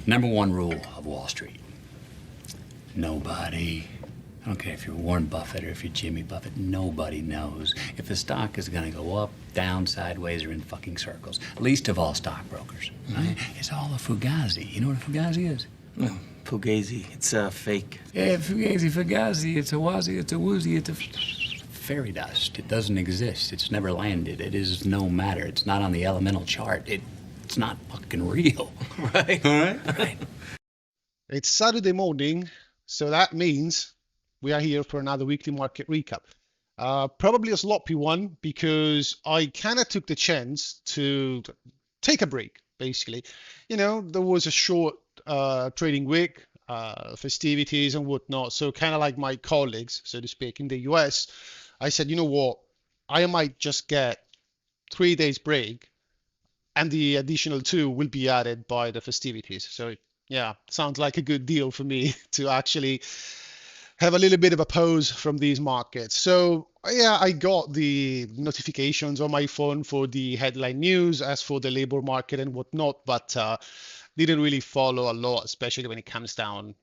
Number one rule of Wall Street: nobody, I don't care if you're Warren Buffett or if you're Jimmy Buffett, nobody knows if the stock is going to go up, down, sideways, or in fucking circles. Least of all stockbrokers. Right? It's all a fugazi. You know what a fugazi is? No, Fugazi. It's fake. Yeah, fugazi. It's a wazi, it's a woozy, it's a fairy dust. It doesn't exist. It's never landed. It is no matter. It's not on the elemental chart. It's not fucking real. Right. All right? Right. It's Saturday morning, so that means we are here for another weekly market recap. Probably a sloppy one because I kind of took the chance to take a break, basically. There was a short trading week, festivities and whatnot. So kind of like my colleagues, so to speak, in the US, I said, you know what, I might just get 3 days break and the additional 2 will be added by the festivities. So yeah, sounds like a good deal for me to actually have a little bit of a pause from these markets. So yeah, I got the notifications on my phone for the headline news as for the labor market and whatnot, but didn't really follow a lot, especially when it comes down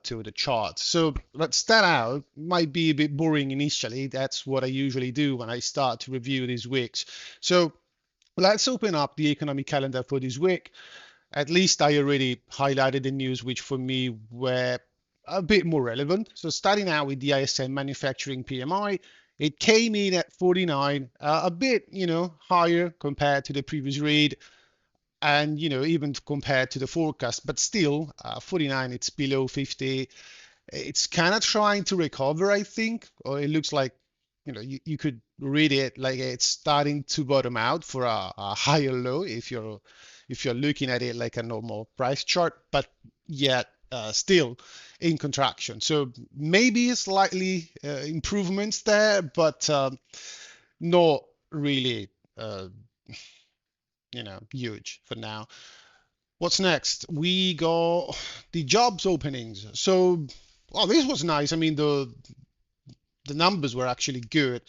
to the charts. So let's start out. Might be a bit boring initially. That's what I usually do when I start to review these weeks. So let's open up the economic calendar for this week. At least I already highlighted the news which for me were a bit more relevant. So starting out with the ISM manufacturing PMI, it came in at 49, a bit, higher compared to the previous read and, even compared to the forecast, but still 49, it's below 50. It's kind of trying to recover, I think, or it looks like, you could read it like it's starting to bottom out for a higher low if you're looking at it like a normal price chart, but yet still in contraction. So maybe slightly improvements there, but not really, huge for now. What's next? We got the jobs openings. So, well, this was nice. I mean, the numbers were actually good.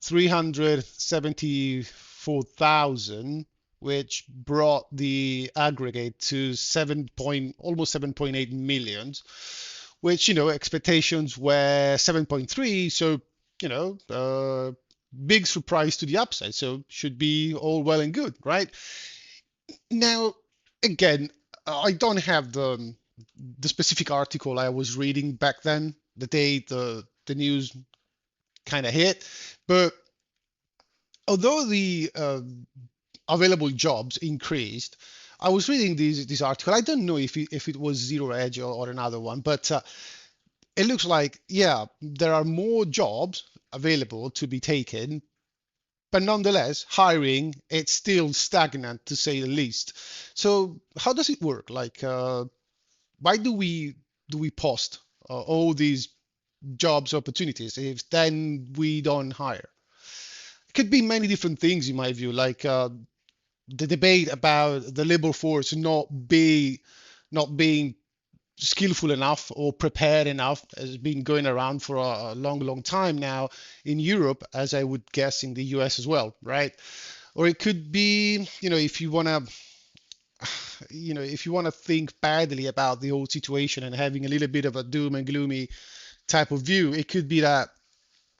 374,000, which brought the aggregate to almost 7.8 million, which, expectations were 7.3. So, big surprise to the upside. So should be all well and good, right? Now, again, I don't have the specific article I was reading back then, the day the news kind of hit, but although the available jobs increased, I was reading this article. I don't know if it was Zero Edge or another one, but it looks like, yeah, there are more jobs available to be taken, but nonetheless, hiring, it's still stagnant to say the least. So how does it work? Like, why do we post all these jobs opportunities if then we don't hire? It could be many different things in my view, like the debate about the labor force not being skillful enough or prepared enough has been going around for a long, long time now in Europe, as I would guess in the US as well, right? Or it could be, if you want to think badly about the whole situation and having a little bit of a doom and gloomy type of view, it could be that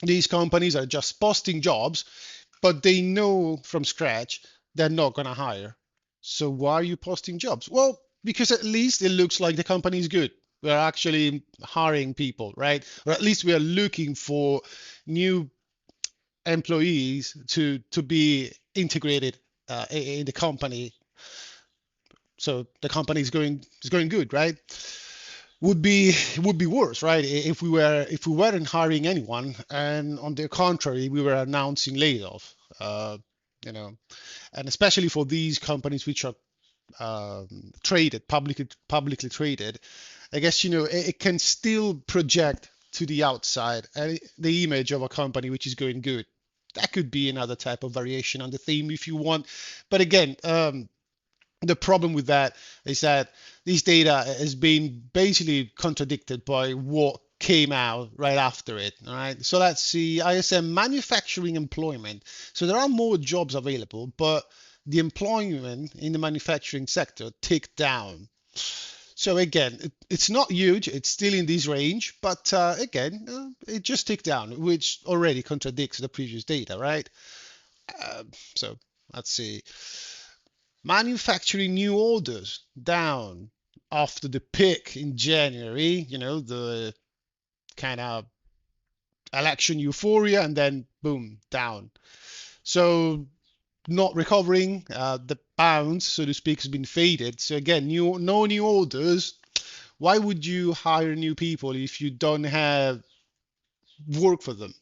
these companies are just posting jobs, but they know from scratch they're not going to hire. So why are you posting jobs? Well, because at least it looks like the company is good. We're actually hiring people, right? Or at least we are looking for new employees to be integrated in the company. So the company is going good, right? Would be worse, right? If we weren't hiring anyone, and on the contrary, we were announcing layoff. You know, and especially for these companies which are traded publicly traded, I guess it can still project to the outside the image of a company which is going good. That could be another type of variation on the theme if you want, but again, the problem with that is that this data has been basically contradicted by what came out right after it. All right. So let's see ISM manufacturing employment. So there are more jobs available, but the employment in the manufacturing sector ticked down. So again, it's not huge. It's still in this range, but again, it just ticked down, which already contradicts the previous data, right? So let's see. Manufacturing new orders down after the peak in January, the kind of election euphoria, and then boom, down. So not recovering. The bounce, so to speak, has been faded. So again, no new orders. Why would you hire new people if you don't have work for them?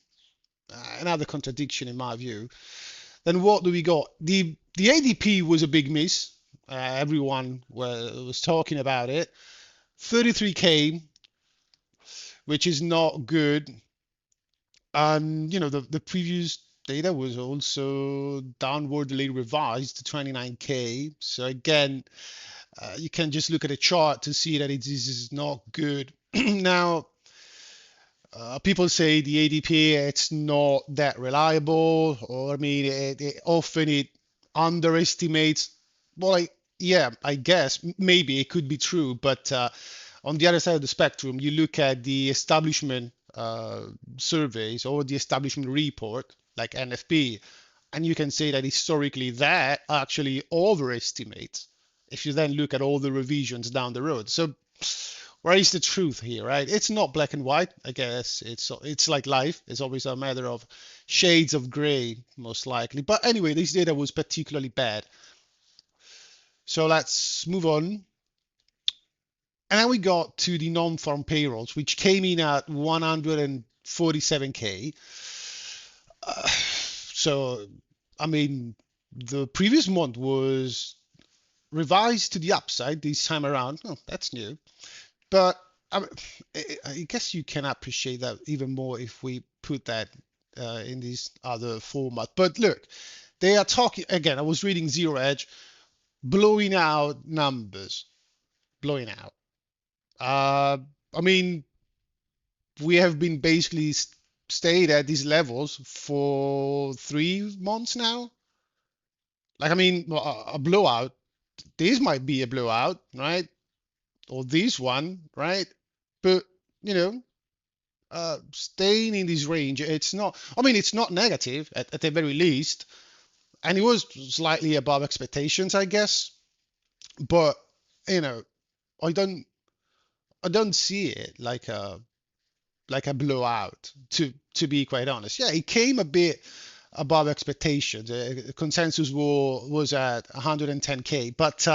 Another contradiction in my view. Then what do we got? The ADP was a big miss. Everyone was talking about it. 33K, which is not good. And the previous data was also downwardly revised to 29K. So again, you can just look at a chart to see that this is not good. Now, people say the ADP it's not that reliable, or I mean, it often underestimates. Well, yeah, I guess maybe it could be true, but on the other side of the spectrum, you look at the establishment surveys or the establishment report, like NFP, and you can say that historically that actually overestimates if you then look at all the revisions down the road. So where is the truth here, right? It's not black and white. I guess it's like life. It's always a matter of shades of gray, most likely. But anyway, this data was particularly bad. So let's move on. And then we got to the non-farm payrolls, which came in at 147K. So, I mean, the previous month was revised to the upside this time around. Oh, that's new. But I guess you can appreciate that even more if we put that in this other format. But look, they are talking again. I was reading Zero Edge, blowing out numbers, blowing out. I mean, we have been basically stayed at these levels for 3 months now. Like, I mean, a blowout. This might be a blowout, right? Or this one, right? But staying in this range, it's not. I mean, it's not negative at the very least, and it was slightly above expectations, I guess. But you know, I don't see it like a blowout. To be quite honest, yeah, it came a bit above expectations. Consensus was at 110K, but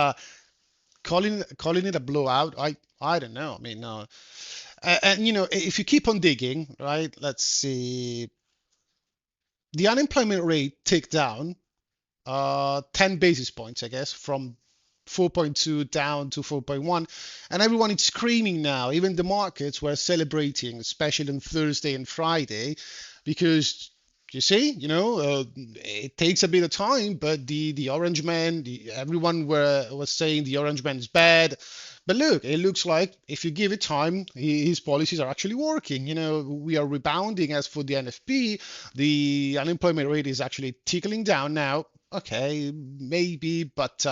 calling it a blowout, I don't know. I mean, and if you keep on digging, right? Let's see. The unemployment rate ticked down 10 basis points, I guess, from 4.2 down to 4.1, and everyone is screaming now. Even the markets were celebrating, especially on Thursday and Friday, because you see, it takes a bit of time, but the orange man, everyone was saying the orange man is bad. But look, it looks like if you give it time, his policies are actually working. We are rebounding. As for the NFP, the unemployment rate is actually tickling down now. Okay, maybe, but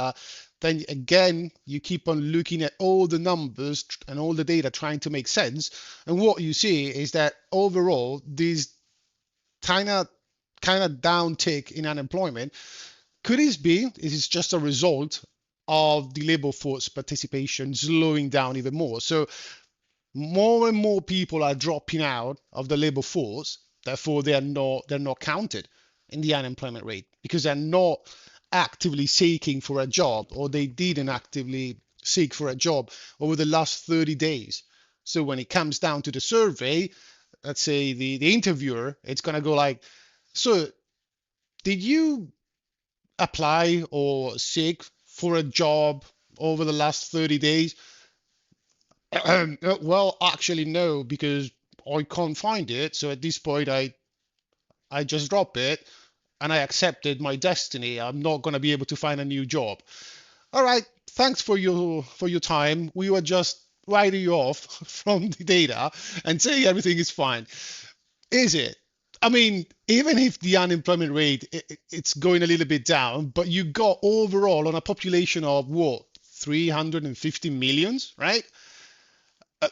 then again, you keep on looking at all the numbers and all the data trying to make sense, and what you see is that overall, this kind of downtick in unemployment could it be? It is just a result of the labor force participation slowing down even more. So more and more people are dropping out of the labor force. Therefore, they're not counted in the unemployment rate because they're not actively seeking for a job, or they didn't actively seek for a job over the last 30 days. So when it comes down to the survey, let's say the interviewer, it's going to go like, so did you apply or seek for a job over the last 30 days? Well, actually, no, because I can't find it. So at this point, I just drop it and I accepted my destiny. I'm not going to be able to find a new job. All right, thanks for your time. We were just writing you off from the data and saying everything is fine. Is it? I mean, even if the unemployment rate it's going a little bit down, but you got overall on a population of what, 350 millions, right? Uh,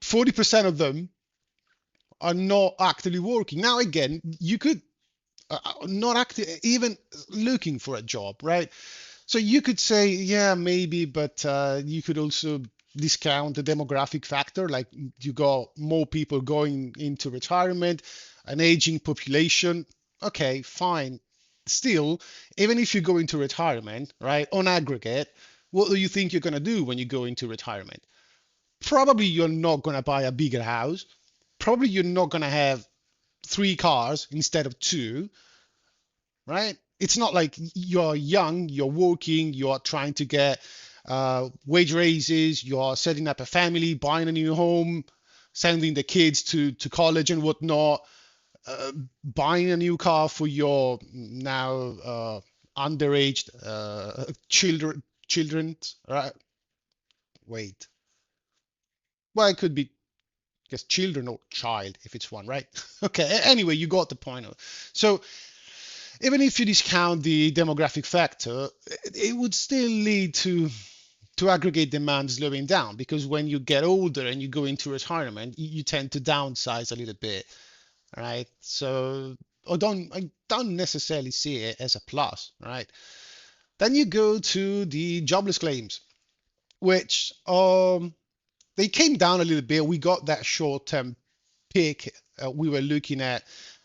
40% of them are not actively working. Now, again, you could not active, even looking for a job, right? So you could say, yeah, maybe, but you could also discount the demographic factor, like you got more people going into retirement, an aging population. Okay, fine. Still, even if you go into retirement, right, on aggregate, what do you think you're going to do when you go into retirement? Probably you're not going to buy a bigger house. Probably you're not going to have 3 cars instead of 2, right? It's not like you're young, you're working, you're trying to get wage raises, you're setting up a family, buying a new home, sending the kids to college and whatnot, buying a new car for your now underage children, right? Wait. Well, it could be just children or child if it's one, right? Okay. Anyway, you got the point. So even if you discount the demographic factor, it would still lead to aggregate demand slowing down, because when you get older and you go into retirement, you tend to downsize a little bit, right? So I don't necessarily see it as a plus, right? Then you go to the jobless claims, which they came down a little bit. We got that short-term peak we were looking at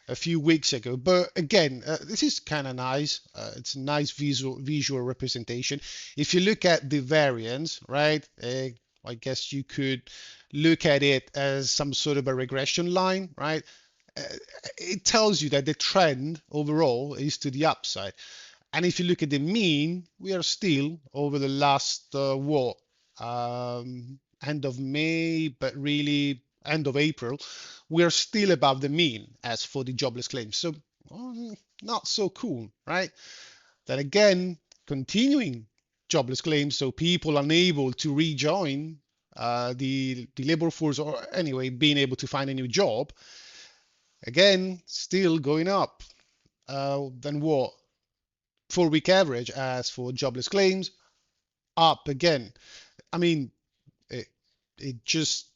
a few weeks ago. But again, this is kind of nice. It's a nice visual representation. If you look at the variance, right, I guess you could look at it as some sort of a regression line, right? Uh, it tells you that the trend overall is to the upside. And if you look at the mean, we are still over the last end of May, but really end of April, we are still above the mean as for the jobless claims. So not so cool, right? Then again, continuing jobless claims, so people unable to rejoin the labor force, or anyway being able to find a new job, again still going up. Then what? 4-week average as for jobless claims, up again. I mean, it just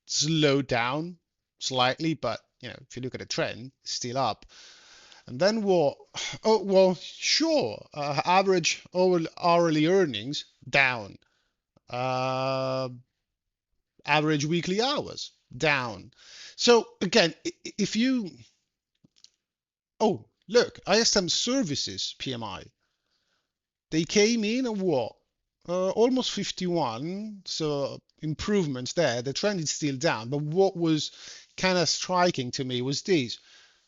slowed down slightly, but if you look at the trend, it's still up. And then what? Oh, well, sure. Average hourly earnings down. Uh, Average weekly hours down. So again, if you, oh, look, ISM services PMI, they came in at what? Almost 51, so improvements there. The trend is still down, but what was kind of striking to me was this: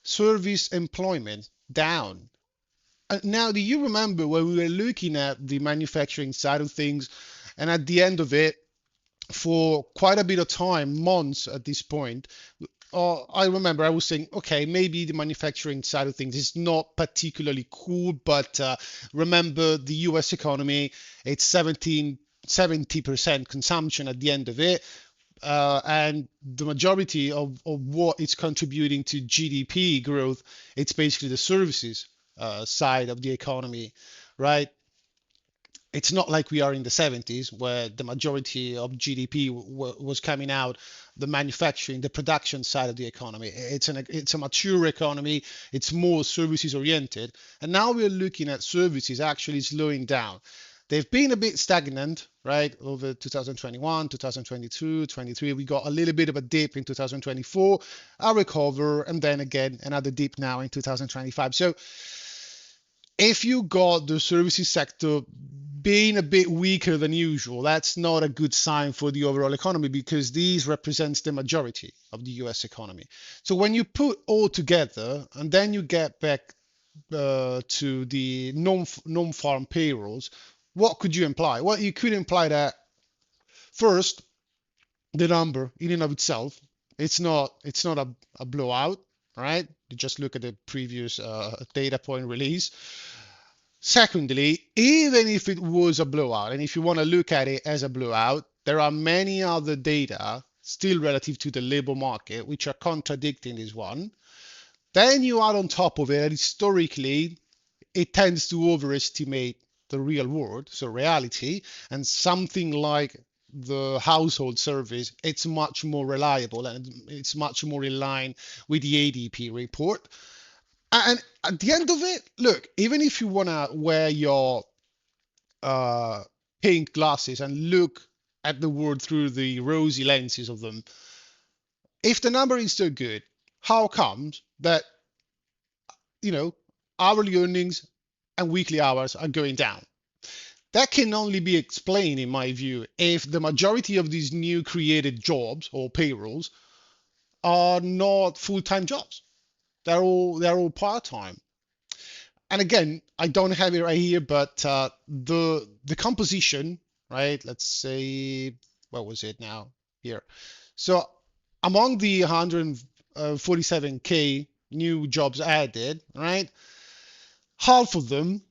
service employment down. Now, do you remember when we were looking at the manufacturing side of things, and at the end of it, for quite a bit of time, months at this point, I remember I was saying, okay, maybe the manufacturing side of things is not particularly cool, but remember the US economy, it's 70% consumption at the end of it. And the majority of what it's contributing to GDP growth, it's basically the services side of the economy, right? It's not like we are in the 70s where the majority of GDP was coming out the manufacturing, the production side of the economy. It's a mature economy. It's more services oriented. And now we're looking at services actually slowing down. They've been a bit stagnant, right, over 2021, 2022, 23. We got a little bit of a dip in 2024, a recover, and then again another dip now in 2025. So if you got the services sector being a bit weaker than usual, that's not a good sign for the overall economy, because these represents the majority of the US economy. So when you put all together and then you get back to the non-farm payrolls, what could you imply? Well, you could imply that first, the number in and of itself, it's not a blowout, right? You just look at the previous data point release. Secondly, even if it was a blowout, and if you want to look at it as a blowout, there are many other data still relative to the labor market which are contradicting this one. Then you add on top of it that historically it tends to overestimate the real world, so reality, and something like the household service, it's much more reliable and it's much more in line with the ADP report. And at the end of it, look, even if you want to wear your uh, pink glasses and look at the world through the rosy lenses of them, if the number is so good, how comes that, you know, hourly earnings and weekly hours are going down? That can only be explained, in my view, if the majority of these new created jobs or payrolls are not full-time jobs. They're all part-time. And again, I don't have it right here, but the composition, right? Let's say, what was it now? Here. So among the 147K new jobs added, right? Half of them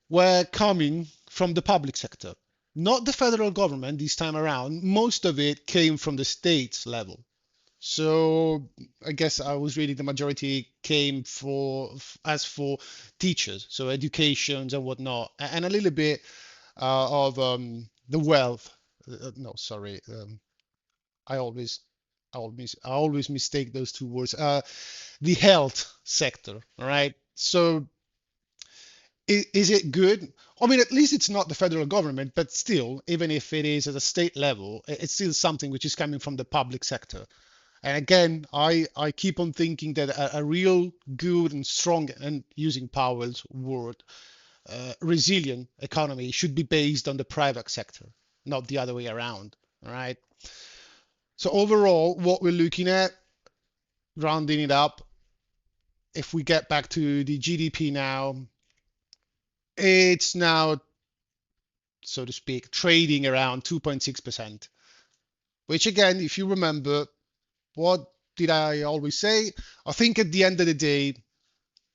were coming from the public sector, not the federal government this time around. Most of it came from the states level. So I guess I was reading the majority came as for teachers, so educations and whatnot, and a little bit of the wealth. No, sorry, I always, I always mistake those two words. The health sector, all right? So is it good? I mean, at least it's not the federal government, but still, even if it is at a state level, it's still something which is coming from the public sector. And again, I keep on thinking that a real good and strong, and using Powell's word, resilient economy should be based on the private sector, not the other way around. All right. So overall, what we're looking at, rounding it up, if we get back to the GDP now, it's now, so to speak, trading around 2.6%, which again, if you remember, what did I always say? I think at the end of the day,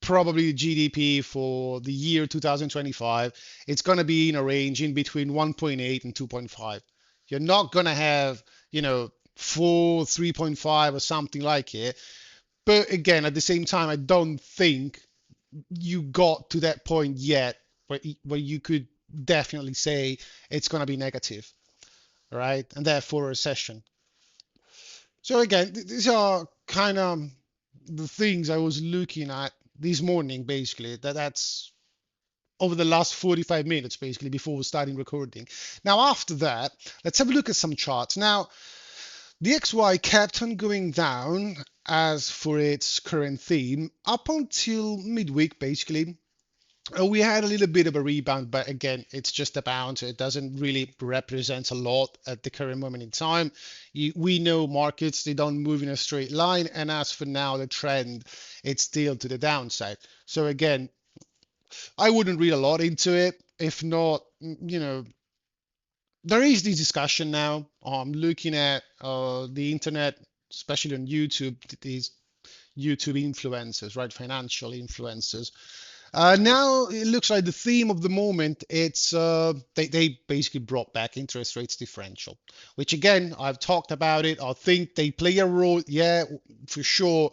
probably GDP for the year 2025, it's going to be in a range in between 1.8 and 2.5. You're not going to have, 4, 3.5 or something like it. But again, at the same time, I don't think you got to that point yet where you could definitely say it's going to be negative, right? And therefore a recession. So again, these are kind of the things I was looking at this morning, basically. That's over the last 45 minutes, basically, before starting recording. Now, after that, let's have a look at some charts. Now, the XY kept on going down as for its current theme up until midweek, basically. We had a little bit of a rebound, but again, it's just a bounce. It doesn't really represent a lot at the current moment in time. We know markets, they don't move in a straight line. And as for now, the trend, it's still to the downside. So again, I wouldn't read a lot into it. If not, there is this discussion now. I'm looking at the internet, especially on YouTube, these YouTube influencers, right? Financial influencers. Now it looks like the theme of the moment, it's they basically brought back interest rates differential, which again, I've talked about it. I think they play a role, yeah, for sure.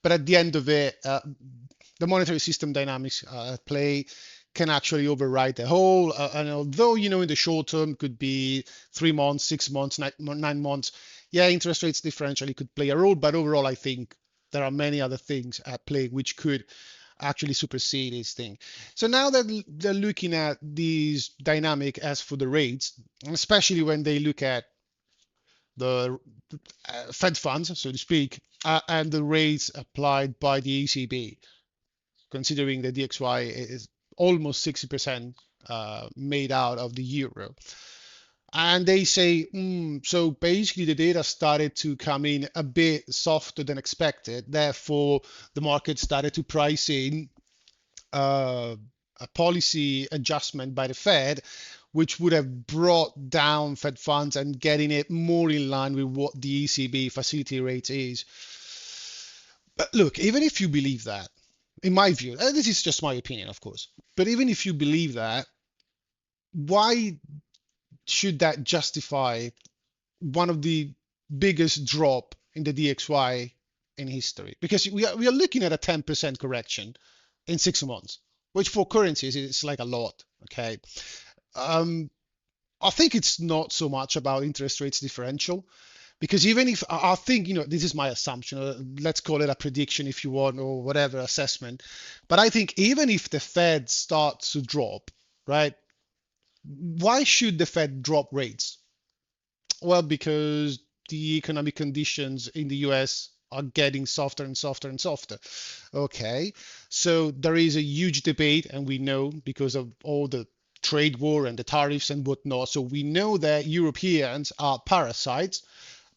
But at the end of it, the monetary system dynamics at play can actually override the whole. And although, in the short term could be 3 months, 6 months, 9 months, yeah, interest rates differentially could play a role. But overall, I think there are many other things at play which could actually supersede this thing. So now that they're looking at these dynamic as for the rates, especially when they look at the Fed funds, so to speak, and the rates applied by the ECB, considering the DXY is almost 60% made out of the euro. And they say, so basically the data started to come in a bit softer than expected. Therefore, the market started to price in a policy adjustment by the Fed, which would have brought down Fed funds and getting it more in line with what the ECB facility rate is. But look, even if you believe that, in my view, this is just my opinion, of course, but even if you believe that, why should that justify one of the biggest drop in the DXY in history? Because we are looking at a 10% correction in 6 months. which for currencies is like a lot. Okay. Um, I think it's not so much about interest rates differential. Because even if I think, this is my assumption, let's call it a prediction if you want, or whatever assessment. But I think even if the Fed starts to drop, right? Why should the Fed drop rates? Well, because the economic conditions in the US are getting softer and softer and softer. Okay, so there is a huge debate, and we know because of all the trade war and the tariffs and whatnot. So we know that Europeans are parasites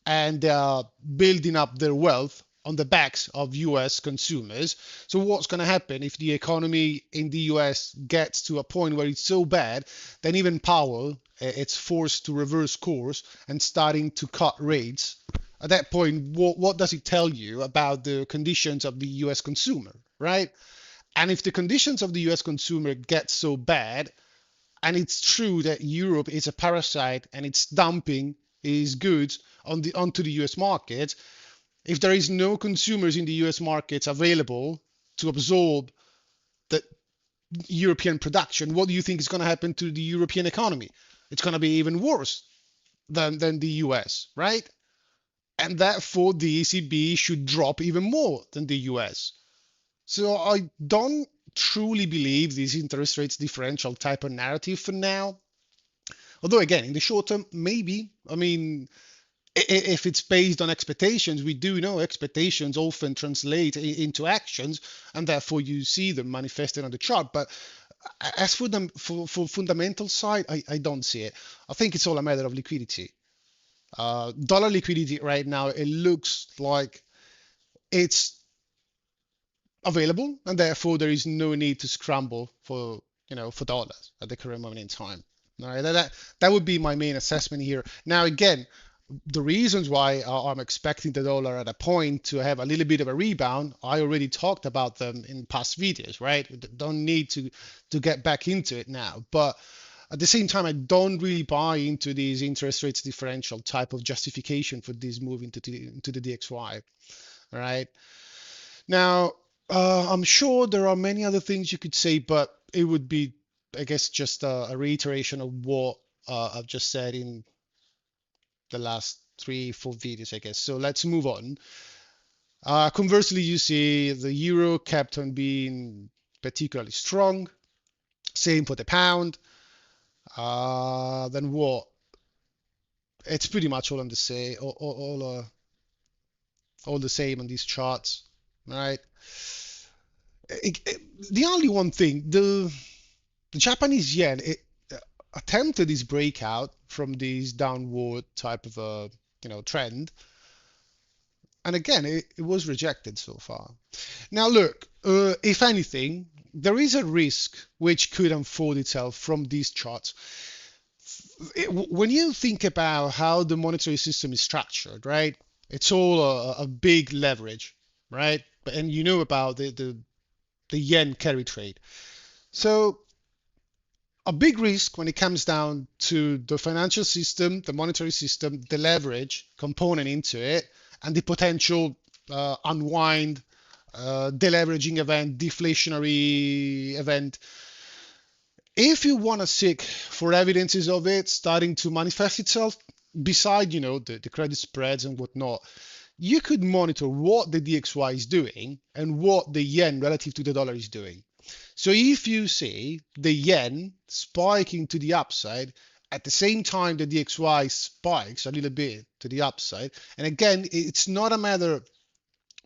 and they are building up their wealth on the backs of US consumers. So what's going to happen if the economy in the US gets to a point where it's so bad, then even Powell it's forced to reverse course and starting to cut rates. At that point, what does it tell you about the conditions of the US consumer, right? And if the conditions of the US consumer get so bad, and it's true that Europe is a parasite and it's dumping its goods onto the US market, if there is no consumers in the US markets available to absorb the European production, what do you think is going to happen to the European economy? It's going to be even worse than the US, right? And therefore the ECB should drop even more than the US. So I don't truly believe this interest rates differential type of narrative for now. Although again, in the short term, maybe. I mean, if it's based on expectations, we do know expectations often translate into actions, and therefore you see them manifested on the chart. But as for them, for fundamental side, I don't see it. I think it's all a matter of liquidity. Dollar liquidity right now, it looks like it's available, and therefore there is no need to scramble for dollars at the current moment in time. All right, that would be my main assessment here. Now again, the reasons why I'm expecting the dollar at a point to have a little bit of a rebound, I already talked about them in past videos, right? Don't need to get back into it now. But at the same time, I don't really buy into these interest rates differential type of justification for this move into the DXY. All right. Now, I'm sure there are many other things you could say, but it would be, I guess, just a reiteration of what I've just said in the last 3, 4 videos, I guess. So let's move on. Conversely, you see the euro kept on being particularly strong. Same for the pound. Then what? It's pretty much all on the same, all the same on these charts, right? The only one thing, the Japanese yen, it attempted this breakout from this downward type of a trend, and again it was rejected so far. Now look, if anything, there is a risk which could unfold itself from these charts. When you think about how the monetary system is structured, right? It's all a big leverage, right? And you know about the yen carry trade. So a big risk when it comes down to the financial system, the monetary system, the leverage component into it, and the potential unwind, deleveraging event, deflationary event. If you want to seek for evidences of it starting to manifest itself, beside the credit spreads and whatnot, you could monitor what the DXY is doing and what the yen relative to the dollar is doing. So if you see the yen spiking to the upside at the same time the DXY spikes a little bit to the upside, and again, it's not a matter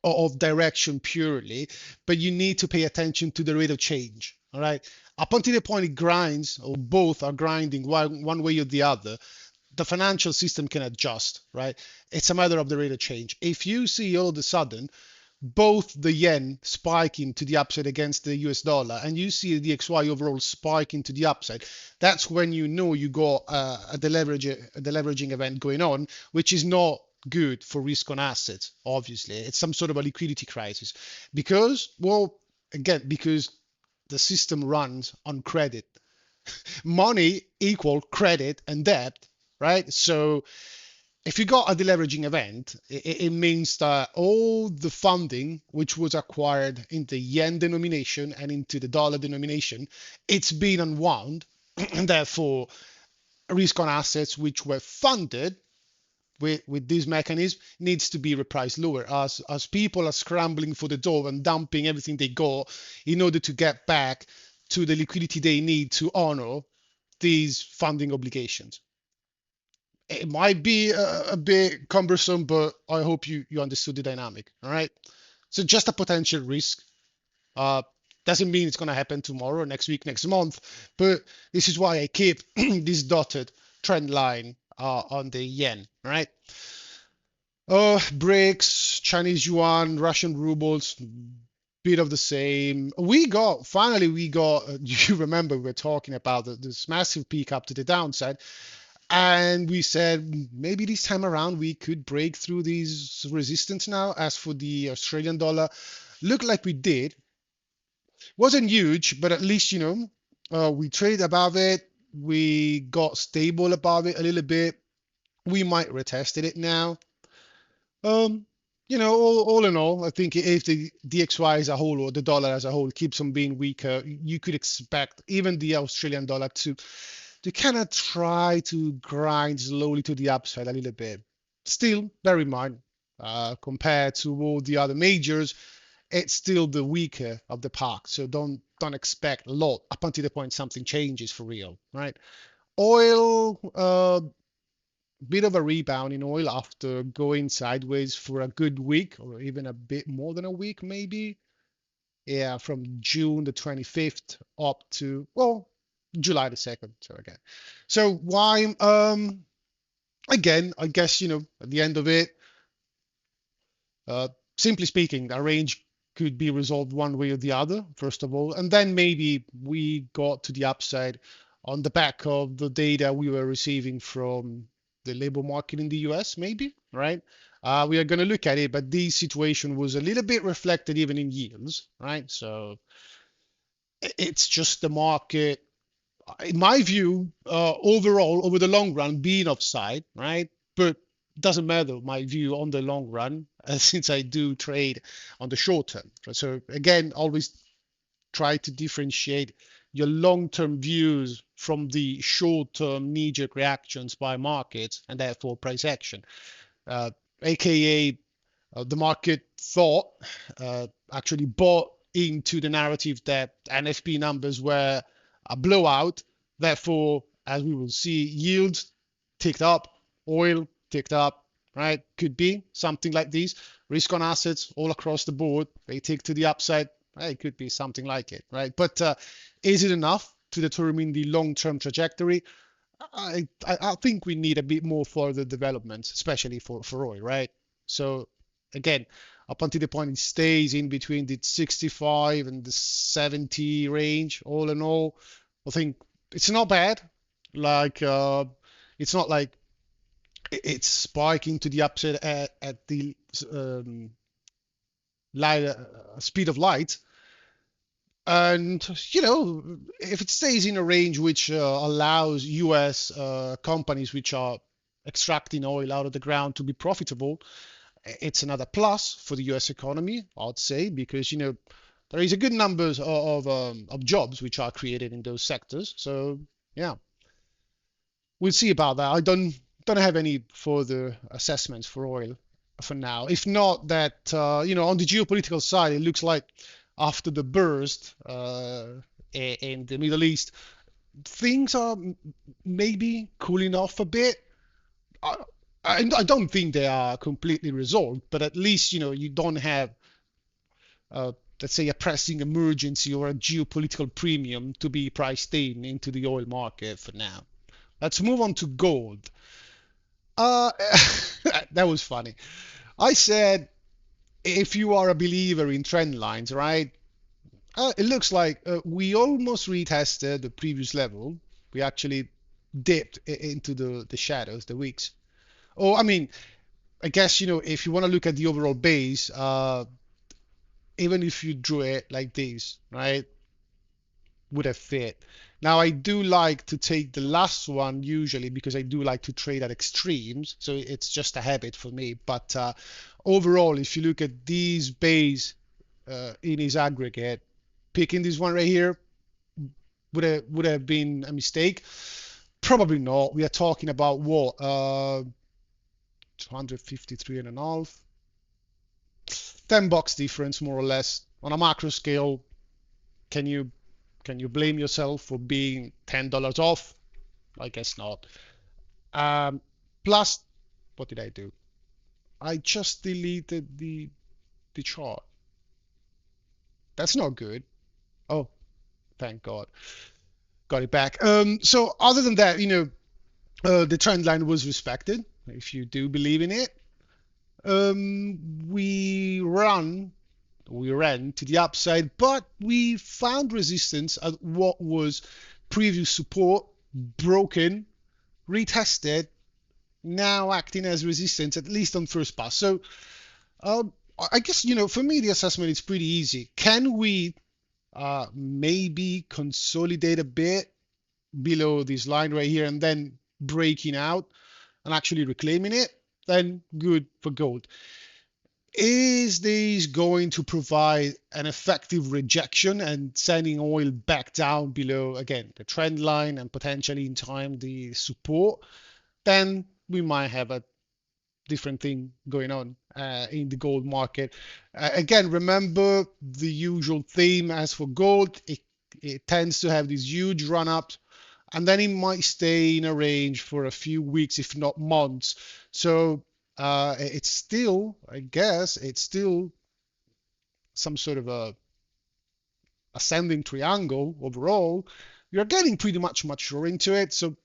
of direction purely, but you need to pay attention to the rate of change. All right. Up until the point it grinds, or both are grinding one way or the other, the financial system can adjust, right? It's a matter of the rate of change. If you see all of a sudden both the yen spiking to the upside against the US dollar, and you see the DXY overall spiking to the upside, that's when you know you got a deleveraging event going on, which is not good for risk on assets. Obviously, it's some sort of a liquidity crisis because the system runs on credit. Money equal credit and debt, right? So if you got a deleveraging event, it means that all the funding which was acquired in the yen denomination and into the dollar denomination, it's been unwound, and therefore risk on assets which were funded with this mechanism needs to be repriced lower as people are scrambling for the dough and dumping everything they got in order to get back to the liquidity they need to honor these funding obligations. It might be a bit cumbersome, but I hope you understood the dynamic. All right. So just a potential risk. Uh, doesn't mean it's going to happen tomorrow, next week, next month, but this is why I keep this dotted trend line on the yen. Right. BRICS, Chinese yuan, Russian rubles, bit of the same. Finally, you remember we were talking about this massive peak up to the downside. And we said maybe this time around we could break through these resistance now. As for the Australian dollar, looked like we did. Wasn't huge, but at least, we trade above it. We got stable above it a little bit. We might retested it now. Um, all in all, I think if the DXY as a whole or the dollar as a whole keeps on being weaker, you could expect even the Australian dollar to kind of try to grind slowly to the upside a little bit. Still, bear in mind, compared to all the other majors, it's still the weaker of the pack. So don't expect a lot up until the point something changes for real, right? Oil, bit of a rebound in oil after going sideways for a good week or even a bit more than a week, maybe. Yeah, from June the 25th up to, well, July the 2nd. So why, again, I guess, at the end of it, uh, simply speaking, a range could be resolved one way or the other, first of all, and then maybe we got to the upside on the back of the data we were receiving from the labor market in the US, maybe, right? We are going to look at it, but this situation was a little bit reflected even in yields, right? So it's just the market, in my view, overall, over the long run, being offside, right? But doesn't matter my view on the long run, since I do trade on the short term. So again, always try to differentiate your long-term views from the short-term knee-jerk reactions by markets and therefore price action. AKA the market thought, actually bought into the narrative that NFP numbers were a blowout. Therefore, as we will see, yields ticked up, oil ticked up, right? Could be something like this. Risk on assets all across the board, they tick to the upside. It could be something like it, right? But is it enough to determine the long-term trajectory? I think we need a bit more further development, especially for oil, right? So again, up until the point it stays in between the 65 and the 70 range, all in all, I think it's not bad. Like it's not like it's spiking to the upside at the light speed of light. And if it stays in a range which allows US companies which are extracting oil out of the ground to be profitable, it's another plus for the US economy, I'd say, because there is a good numbers of jobs which are created in those sectors. So yeah, we'll see about that. I don't have any further assessments for oil for now. If not that, on the geopolitical side, it looks like after the burst in the Middle East, things are maybe cooling off a bit. I, I don't think they are completely resolved, but at least you don't have, let's say, a pressing emergency or a geopolitical premium to be priced into the oil market for now. Let's move on to gold. Uh, that was funny. I said if you are a believer in trend lines, right? It looks like we almost retested the previous level. We actually dipped into the shadows, the wicks. Oh, I mean, I guess, if you want to look at the overall base, even if you drew it like this, right? would have fit. Now I do like to take the last one usually because I do like to trade at extremes, so it's just a habit for me. But overall, if you look at these bays in his aggregate, picking this one right here would have been a mistake. Probably not. We are talking about what 253 and a half, $10 difference more or less on a macro scale. Can you blame yourself for being $10 off? I guess not. Plus, what did I do? I just deleted the chart. That's not good. Oh, thank God, got it back. So other than that, the trend line was respected. If you do believe in it, we ran to the upside, but we found resistance at what was previous support, broken, retested, now acting as resistance, at least on first pass. So I guess, for me, the assessment is pretty easy. Can we maybe consolidate a bit below this line right here and then breaking out and actually reclaiming it? Then good for gold. Is this going to provide an effective rejection and sending oil back down below, again, the trend line and potentially in time the support? Then we might have a different thing going on in the gold market. Again, remember the usual theme as for gold, it tends to have these huge run-ups and then it might stay in a range for a few weeks, if not months. So it's still, I guess, it's still some sort of a ascending triangle overall. You're getting pretty much mature into it. So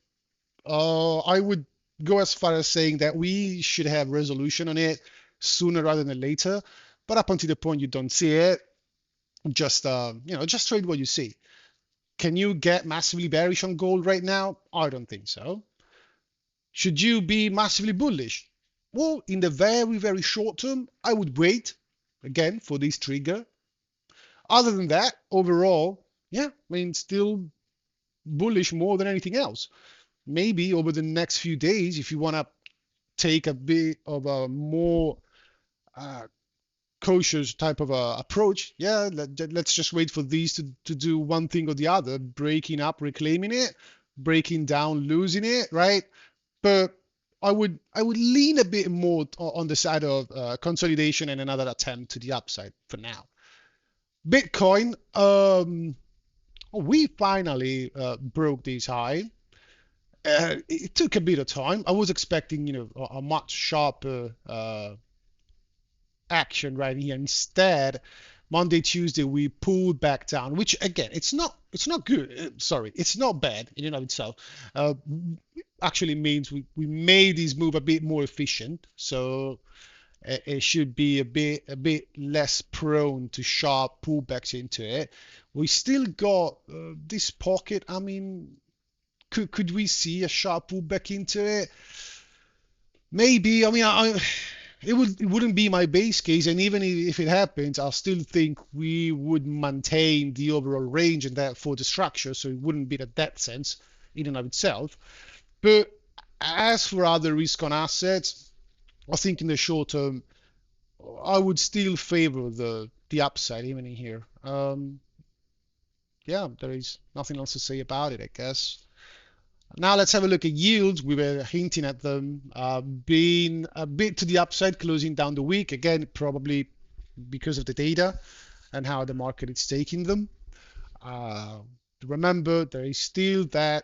I would go as far as saying that we should have resolution on it sooner rather than later. But up until the point you don't see it, just just trade what you see. Can you get massively bearish on gold right now? I don't think so. Should you be massively bullish? Well, in the very, very short term, I would wait again for this trigger. Other than that, overall, yeah, I mean, still bullish more than anything else. Maybe over the next few days, if you want to take a bit of a more cautious type of a approach, yeah, let's just wait for these to do one thing or the other, breaking up, reclaiming it, breaking down, losing it, right? But I would lean a bit more on the side of consolidation and another attempt to the upside for now. Bitcoin, we finally broke this high. It took a bit of time. I was expecting, a much sharper action right here. Instead, Monday, Tuesday, we pulled back down, which again, it's not good. Sorry, it's not bad in and of itself. Actually means we made this move a bit more efficient, so it should be a bit less prone to sharp pullbacks into it. We still got this pocket. I mean, could we see a sharp pullback into it? Maybe. I mean, it wouldn't be my base case, and even if it happens, I'll still think we would maintain the overall range and therefore the structure, so it wouldn't be the that sense in and of itself. But as for other risk on assets, I think in the short term, I would still favor the upside even in here. Yeah, there is nothing else to say about it, I guess. Now let's have a look at yields. We were hinting at them being a bit to the upside, closing down the week. Again, probably because of the data and how the market is taking them. Remember, there is still that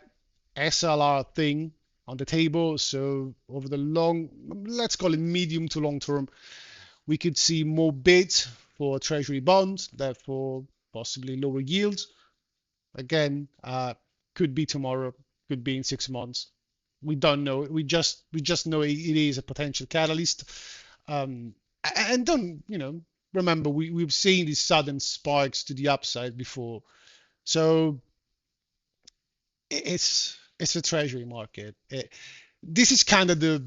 SLR thing on the table. So over the let's call it medium to long term, we could see more bids for treasury bonds, therefore possibly lower yields. Again, could be tomorrow, could be in 6 months. We don't know. We just know it is a potential catalyst. And don't remember we've seen these sudden spikes to the upside before. So it's a treasury market. This is kind of the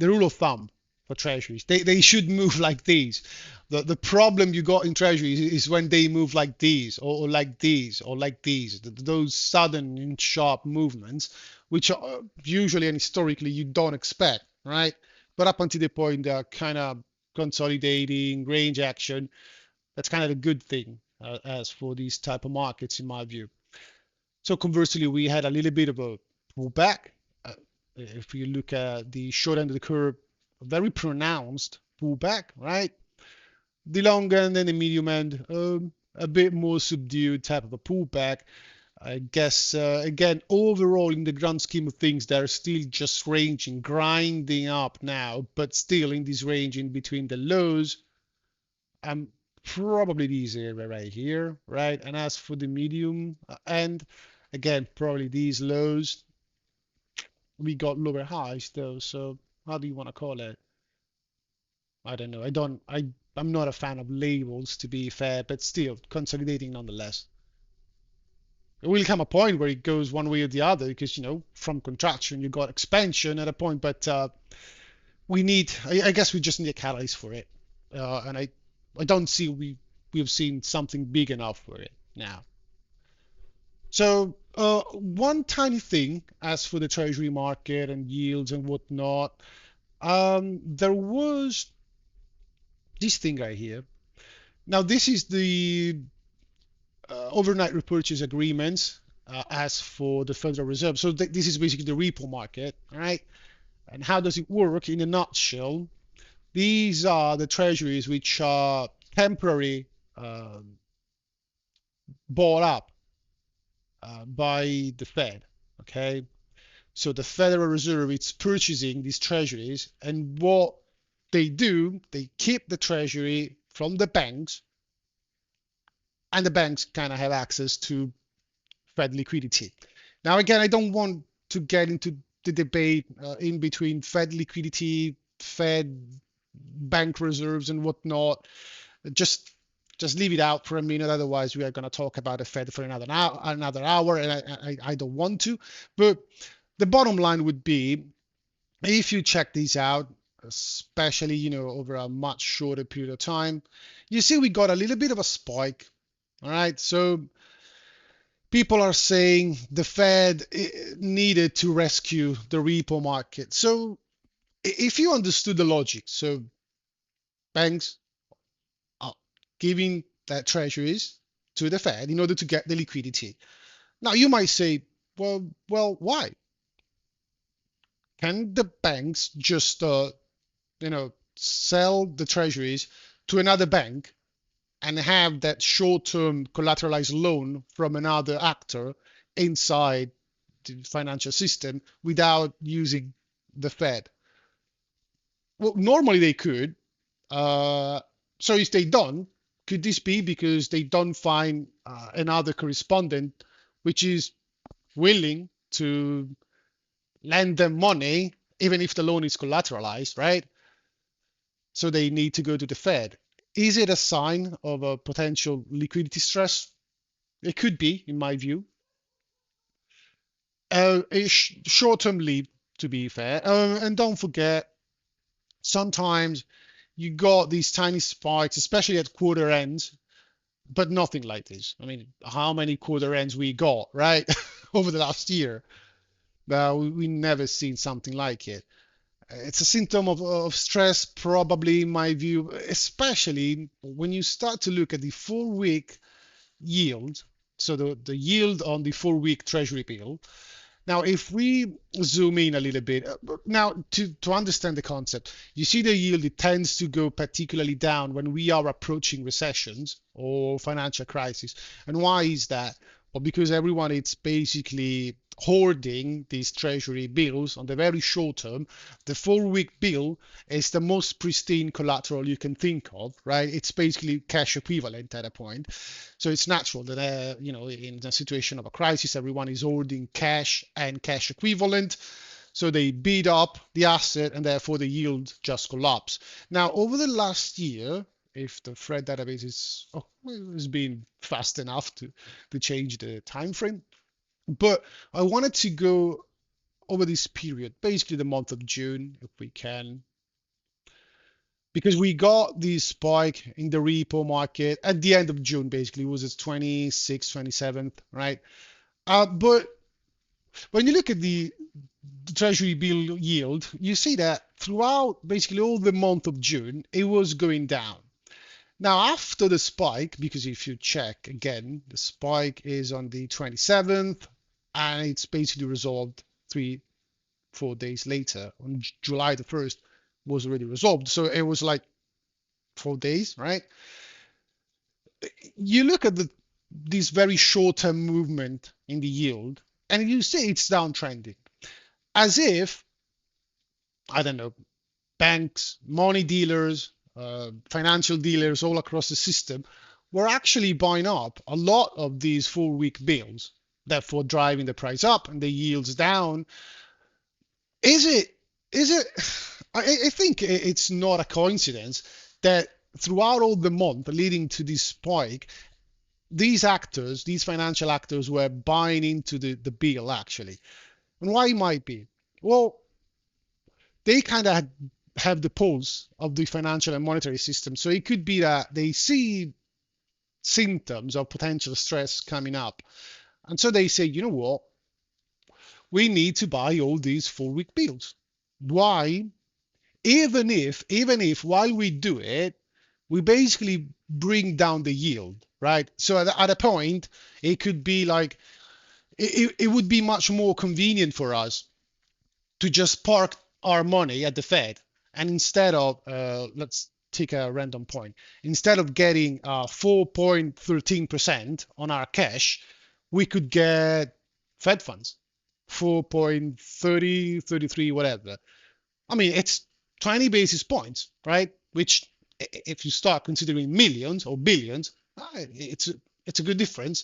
rule of thumb for treasuries. They should move like these. The problem you got in treasuries is when they move like these, or like these, or like these. Those sudden and sharp movements, which are usually and historically you don't expect, right? But up until the point they're kind of consolidating, range action. That's kind of a good thing as for these type of markets, in my view. So conversely, we had a little bit of a pullback. Uh, if you look at the short end of the curve, a very pronounced pullback, right? The long end and the medium end, a bit more subdued type of a pullback. I guess, again, overall, in the grand scheme of things, they're still just ranging, grinding up now, but still in this range in between the lows. And probably this area right here, right? And as for the medium end, again, probably these lows. We got lower highs though, so how do you want to call it? I don't know. I'm not a fan of labels, to be fair, but still consolidating nonetheless. There will come a point where it goes one way or the other because, from contraction you got expansion at a point, but I guess we just need a catalyst for it. And I don't see we've seen something big enough for it now. So one tiny thing as for the treasury market and yields and whatnot, there was this thing right here. Now this is the overnight repurchase agreements as for the Federal Reserve. So this is basically the repo market, all right? And how does it work in a nutshell? These are the treasuries which are temporary bought up by the Fed. Okay, so the Federal Reserve is purchasing these treasuries, and what they do, they keep the treasury from the banks, and the banks kind of have access to Fed liquidity. Now, again, I don't want to get into the debate in between Fed liquidity, Fed bank reserves, and whatnot. Just leave it out for a minute. Otherwise, we are going to talk about the Fed for another hour, and I don't want to. But the bottom line would be, if you check these out, especially over a much shorter period of time, you see we got a little bit of a spike. All right, so people are saying the Fed needed to rescue the repo market. So if you understood the logic, so banks are giving their treasuries to the Fed in order to get the liquidity. Now you might say, well, why? Can the banks just, sell the treasuries to another bank and have that short-term collateralized loan from another actor inside the financial system without using the Fed? Well, normally they could. So if they don't, could this be because they don't find another correspondent which is willing to lend them money, even if the loan is collateralized, right? So they need to go to the Fed. Is it a sign of a potential liquidity stress? It could be, in my view. A short-term leap, to be fair. And don't forget, sometimes you got these tiny spikes, especially at quarter ends, but nothing like this. I mean, how many quarter ends we got, right? Over the last year. We never seen something like it. It's a symptom of stress, probably, in my view, especially when you start to look at the 4-week yield. So the yield on the 4-week treasury bill. Now, if we zoom in a little bit, now to understand the concept, you see the yield, it tends to go particularly down when we are approaching recessions or financial crisis. And why is that? Well, because everyone is basically hoarding these treasury bills on the very short term. The 4-week bill is the most pristine collateral you can think of, right? It's basically cash equivalent at a point. So it's natural that, in a situation of a crisis, everyone is hoarding cash and cash equivalent. So they bid up the asset and therefore the yield just collapse. Now, over the last year, if the Fred database has been fast enough to change the time frame, but I wanted to go over this period, basically the month of June, if we can. because we got this spike in the repo market at the end of June, basically, it was its 26th, 27th, right? But when you look at the Treasury bill yield, you see that throughout basically all the month of June, it was going down. Now, after the spike, because if you check again, the spike is on the 27th, and it's basically resolved 4 days later. On July the 1st, was already resolved. So it was like 4 days, right? You look at this very short-term movement in the yield, and you see it's downtrending, as if, I don't know, banks, money dealers, financial dealers all across the system were actually buying up a lot of these 4-week bills, therefore driving the price up and the yields down. Is it? Is it? I think it's not a coincidence that throughout all the month leading to this spike, these actors, these financial actors, were buying into the bill actually. And why might be? Well, they kind of have the pulse of the financial and monetary system. So it could be that they see symptoms of potential stress coming up. And so they say, you know what? We need to buy all these 4-week bills. Why? Even if while we do it, we basically bring down the yield, right? So at a point, it could be like, it would be much more convenient for us to just park our money at the Fed. And instead of, let's take a random point, instead of getting 4.13% on our cash, we could get Fed funds, 4.30, 33, whatever. I mean, it's 20 basis points, right? Which, if you start considering millions or billions, it's a good difference.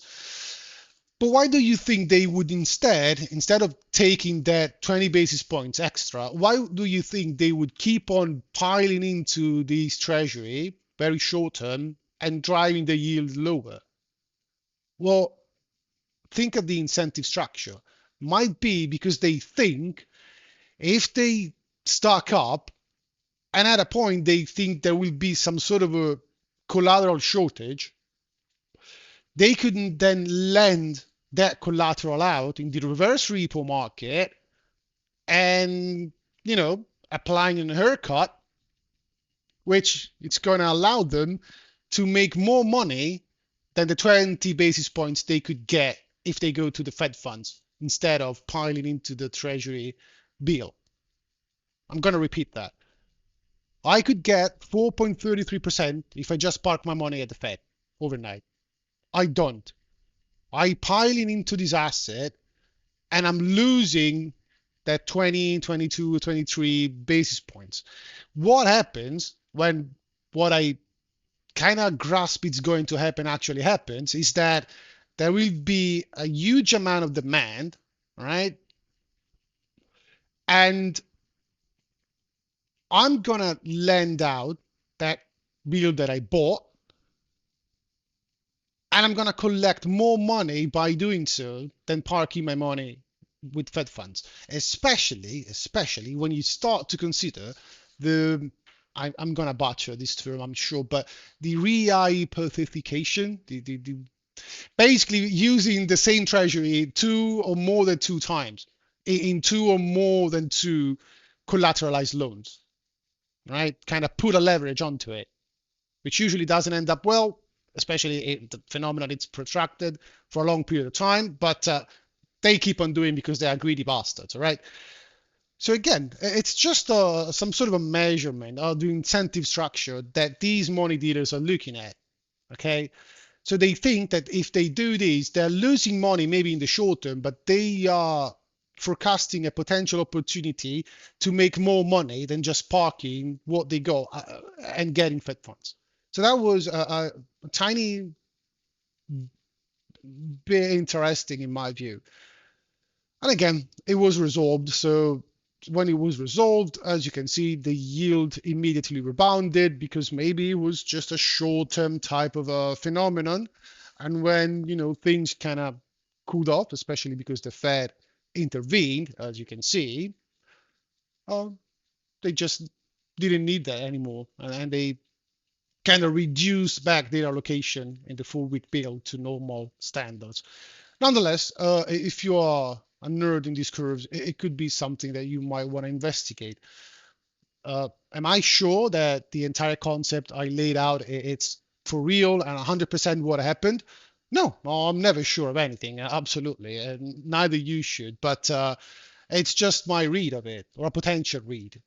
But why do you think they would instead of taking that 20 basis points extra, why do you think they would keep on piling into these treasury very short term and driving the yield lower? Well, think of the incentive structure. Might be because they think if they stock up and at a point they think there will be some sort of a collateral shortage, they couldn't then lend that collateral out in the reverse repo market and, applying a haircut, which it's going to allow them to make more money than the 20 basis points they could get if they go to the Fed funds instead of piling into the Treasury bill. I'm going to repeat that. I could get 4.33% if I just park my money at the Fed overnight. I don't. I piling into this asset and I'm losing that 20, 22, 23 basis points. What happens when what I kind of grasp it's going to happen actually happens is that there will be a huge amount of demand, right? And I'm going to lend out that bill that I bought and I'm going to collect more money by doing so than parking my money with Fed funds, especially when you start to consider the, I'm going to butcher this term, I'm sure, but the rehypothecation, basically using the same treasury two or more than two times in two or more than two collateralized loans, right? Kind of put a leverage onto it, which usually doesn't end up well, especially if the phenomenon is protracted for a long period of time, but they keep on doing because they are greedy bastards, all right? So again, it's just some sort of a measurement of the incentive structure that these money dealers are looking at, okay? So they think that if they do this, they're losing money maybe in the short term, but they are forecasting a potential opportunity to make more money than just parking what they got and getting Fed funds. So that was a tiny bit interesting in my view. And again, it was resolved. So when it was resolved, as you can see, the yield immediately rebounded because maybe it was just a short-term type of a phenomenon. And when, things kind of cooled off, especially because the Fed intervened, as you can see, they just didn't need that anymore, and they kind of reduced back their allocation in the 4-week bill to normal standards. Nonetheless, if you are a nerd in these curves, it could be something that you might want to investigate. Am I sure that the entire concept I laid out it's for real and 100% what happened? No, I'm never sure of anything. Absolutely, and neither you should. But it's just my read of it, or a potential read.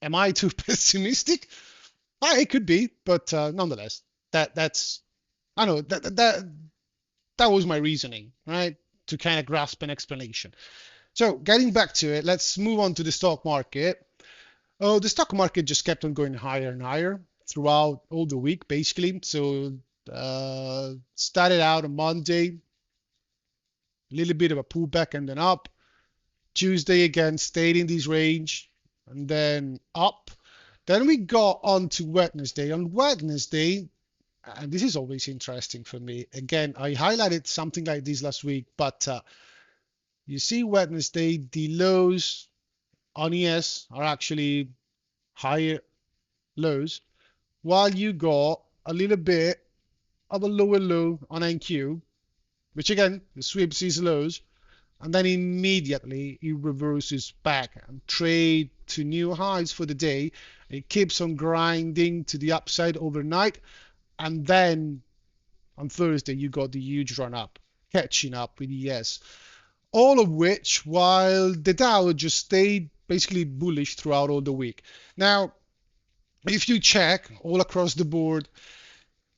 Am I too pessimistic? It could be, but nonetheless, that's I know that was my reasoning, right? To kind of grasp an explanation. So getting back to it, let's move on to the stock market. Oh, the stock market just kept on going higher and higher throughout all the week, basically. So started out on Monday, a little bit of a pullback and then up. Tuesday again stayed in this range and then up. Then we got on to Wednesday. On Wednesday, and this is always interesting for me. Again, I highlighted something like this last week, but you see Wednesday, the lows on ES are actually higher lows, while you got a little bit of a lower low on NQ, which again, the sweep sees lows, and then immediately it reverses back and trade to new highs for the day. It keeps on grinding to the upside overnight, and then on Thursday you got the huge run up, catching up with ES. All of which, while the Dow just stayed basically bullish throughout all the week. Now, if you check all across the board,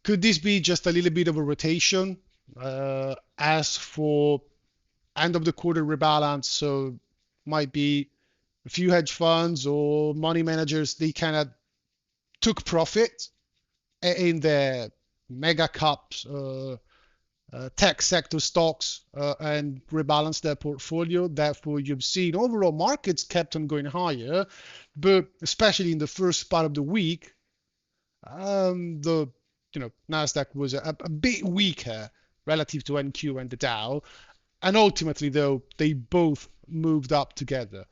could this be just a little bit of a rotation? As for end of the quarter rebalance, so might be a few hedge funds or money managers, they kind of took profit in the mega caps, tech sector stocks, and rebalanced their portfolio. Therefore, you've seen overall markets kept on going higher, but especially in the first part of the week, the Nasdaq was a bit weaker relative to NQ and the Dow, and ultimately though they both moved up together.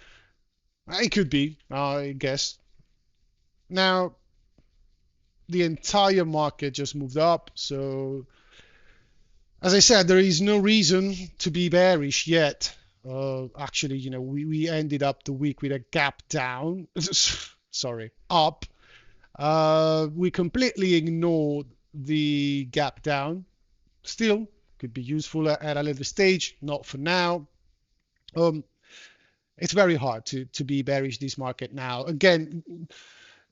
It could be, I guess. Now the entire market just moved up, so as I said, there is no reason to be bearish yet. Actually, we ended up the week with a gap down. Sorry, up. We completely ignored the gap down. Still, could be useful at a later stage, not for now. It's very hard to be bearish this market now. Again,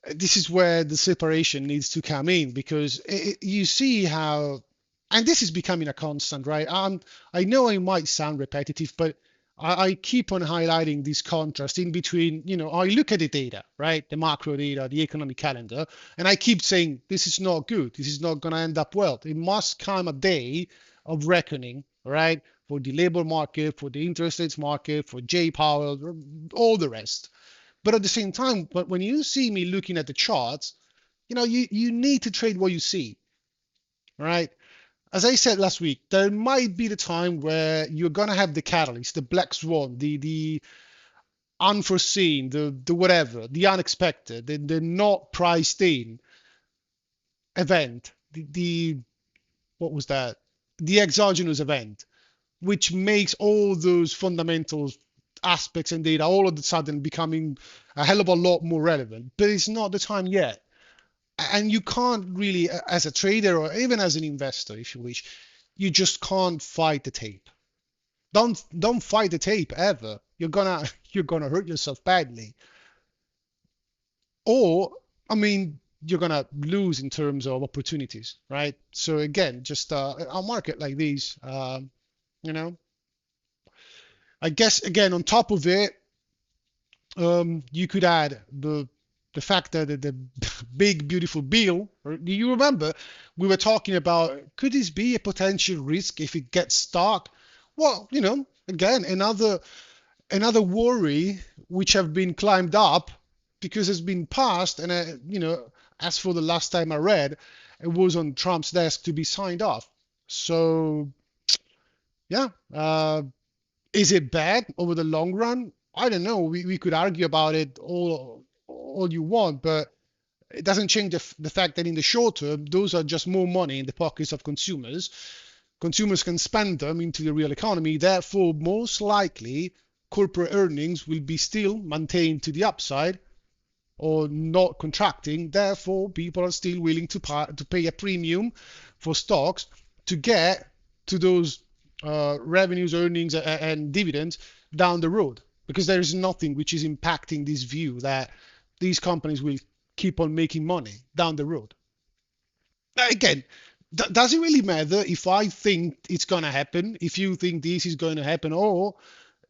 this is where the separation needs to come in, because you see how, and this is becoming a constant, right? I know I might sound repetitive, but I keep on highlighting this contrast in between. I look at the data, right? The macro data, the economic calendar, and I keep saying this is not good. This is not going to end up well. It must come a day of reckoning, right? For the labor market, for the interest rates market, for Jay Powell, all the rest. But at the same time, but when you see me looking at the charts, you need to trade what you see, right? As I said last week, there might be the time where you're gonna have the catalyst, the black swan, the unforeseen, the whatever, the unexpected, the not priced in event, the what was that? The exogenous event, which makes all those fundamental aspects and data all of a sudden becoming a hell of a lot more relevant. But it's not the time yet. And you can't really, as a trader or even as an investor, if you wish, you just can't fight the tape. Don't fight the tape ever. You're gonna hurt yourself badly. Or, I mean, you're gonna lose in terms of opportunities, right? So again, just a market like these, you know, I guess again on top of it, you could add the fact that the big beautiful bill. Do you remember we were talking about could this be a potential risk if it gets stuck? Well, again another worry which have been climbed up because it's been passed, and as for the last time I read, it was on Trump's desk to be signed off. So yeah, is it bad over the long run? I don't know. We could argue about it all you want, but it doesn't change the fact that in the short term, those are just more money in the pockets of consumers. Consumers can spend them into the real economy. Therefore, most likely, corporate earnings will be still maintained to the upside or not contracting. Therefore, people are still willing to pay a premium for stocks to get to those revenues, earnings, and dividends down the road, because there is nothing which is impacting this view that these companies will keep on making money down the road. Again, does it really matter if I think it's going to happen, if you think this is going to happen, or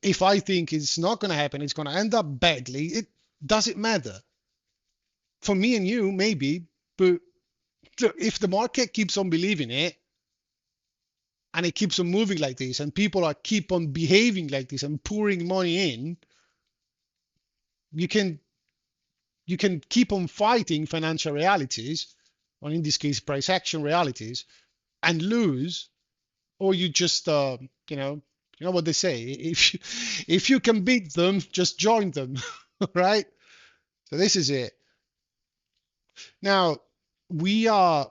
if I think it's not going to happen, it's going to end up badly? It does it matter? For me and you, maybe, but if the market keeps on believing it and it keeps on moving like this and people are keep on behaving like this and pouring money in, you can keep on fighting financial realities, or in this case price action realities, and lose, or you just you know what they say, if you can beat them, just join them. Right? So this is it. Now we are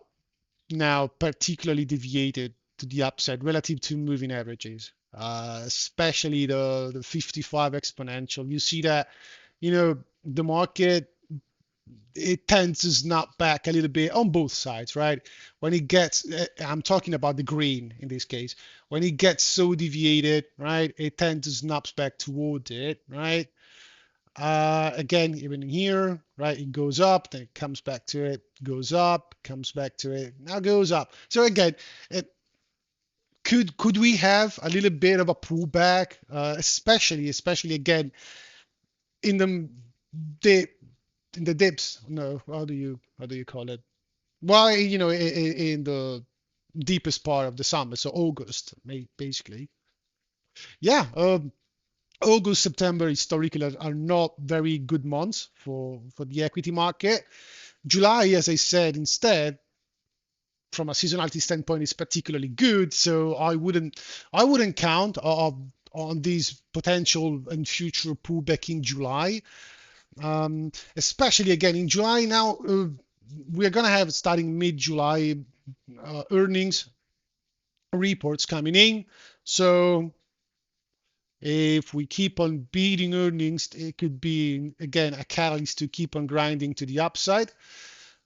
now particularly deviated to the upside relative to moving averages, especially the 55 exponential. You see that, the market, it tends to snap back a little bit on both sides, right? When it gets, I'm talking about the green in this case, when it gets so deviated, right, it tends to snaps back toward it, right? Again, even here, right, it goes up, then it comes back to it, goes up, comes back to it, now goes up. So again, it could we have a little bit of a pullback, especially again in the in the dips? No, how do you call it? Well, in the deepest part of the summer, so August, basically. Yeah, August, September historically are not very good months for the equity market. July, as I said, instead, from a seasonality standpoint, is particularly good. So I wouldn't count on these potential and future pullback in July. Especially again in July now, we're gonna have, starting mid-July, earnings reports coming in. So if we keep on beating earnings, it could be again a catalyst to keep on grinding to the upside.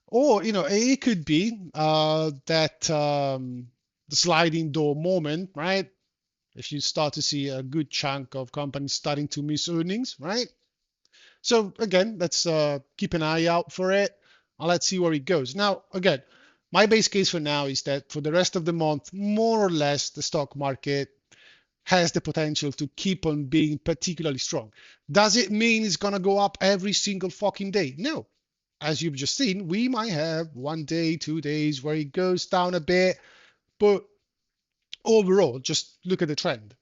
Or it could be that the sliding door moment, right? If you start to see a good chunk of companies starting to miss earnings, right? So again, let's keep an eye out for it, and let's see where it goes. Now, again, my base case for now is that for the rest of the month, more or less, the stock market has the potential to keep on being particularly strong. Does it mean it's gonna go up every single fucking day? No. As you've just seen, we might have 1 day, 2 days where it goes down a bit, but overall, just look at the trend,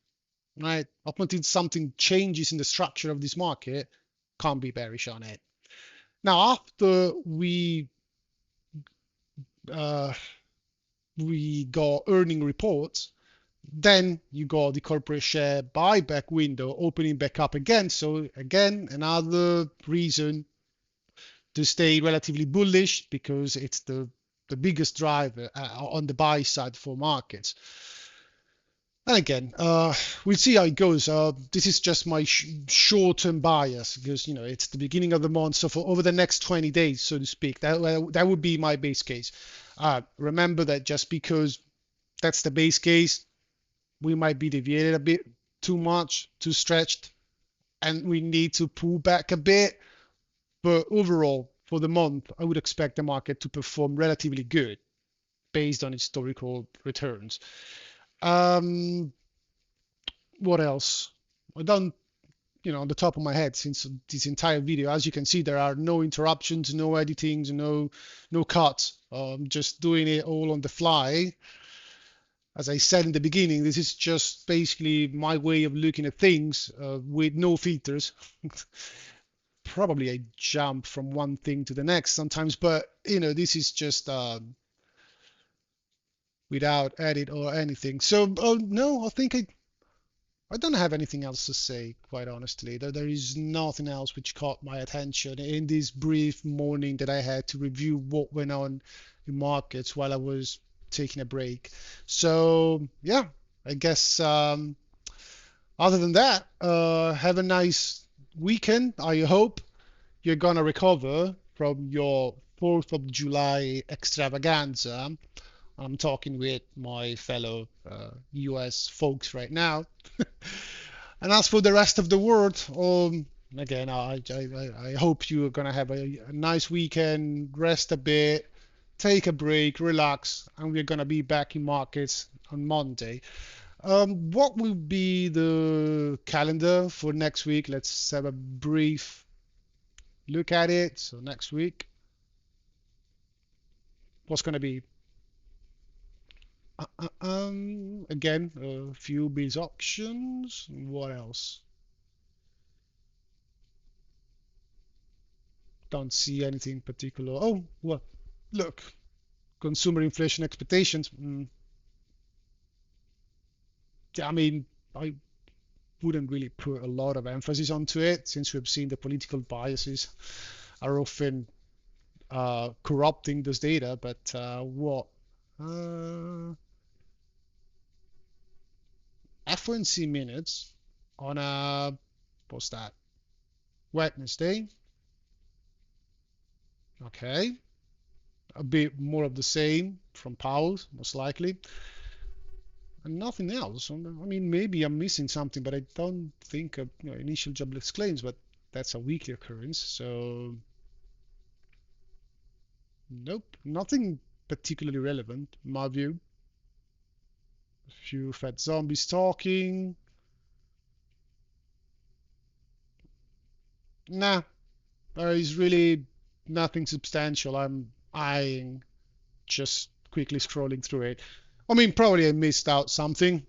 right? Up until something changes in the structure of this market, can't be bearish on it. Now, after uh, we got earning reports, then you got the corporate share buyback window opening back up again. So again, another reason to stay relatively bullish, because it's the biggest driver on the buy side for markets. And again, we'll see how it goes. This is just my short-term bias, because it's the beginning of the month. So for over the next 20 days, so to speak, that would be my base case. Remember that just because that's the base case, we might be deviated a bit too much, too stretched, and we need to pull back a bit. But overall, for the month, I would expect the market to perform relatively good based on historical returns. What else? I don't, on the top of my head, since this entire video, as you can see, there are no interruptions, no editings, no cuts. Just doing it all on the fly. As I said in the beginning, this is just basically my way of looking at things with no filters. Probably I jump from one thing to the next sometimes, but this is just without edit or anything. So no, I think I don't have anything else to say, quite honestly. There is nothing else which caught my attention in this brief morning that I had to review what went on in markets while I was taking a break. So, yeah, I guess other than that, have a nice weekend. I hope you're gonna recover from your 4th of July extravaganza. I'm talking with my fellow US folks right now. And as for the rest of the world, again, I hope you're gonna have a nice weekend, rest a bit, take a break, relax, and we're gonna be back in markets on Monday. What will be the calendar for next week? Let's have a brief look at it. So next week, what's gonna be? Again, a few biz auctions. What else? Don't see anything particular. Oh, well, look, consumer inflation expectations. Yeah, I mean, I wouldn't really put a lot of emphasis onto it since we've seen the political biases are often corrupting this data. But what? Uh, FOMC minutes on a, what's that? Wednesday. Okay. A bit more of the same from Powell, most likely. And nothing else. I mean, maybe I'm missing something, but I don't think initial jobless claims, but that's a weekly occurrence. So, nope, nothing particularly relevant, in my view. A few fat zombies talking. Nah, there is really nothing substantial. I'm eyeing, just quickly scrolling through it. I mean, probably I missed out something.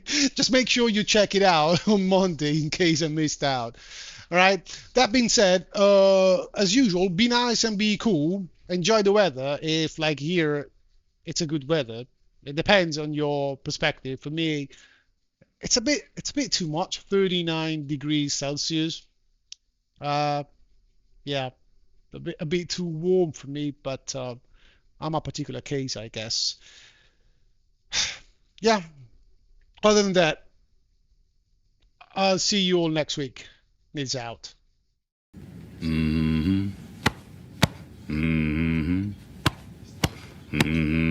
Just make sure you check it out on Monday in case I missed out. All right. That being said, as usual, be nice and be cool. Enjoy the weather. If like here, it's a good weather. It depends on your perspective. For me, it's a bit too much. 39 degrees Celsius. Uh, yeah, a bit too warm for me. But I'm a particular case, I guess. Yeah. Other than that, I'll see you all next week. It's out. Mm-hmm. Mm-hmm. Mm-hmm.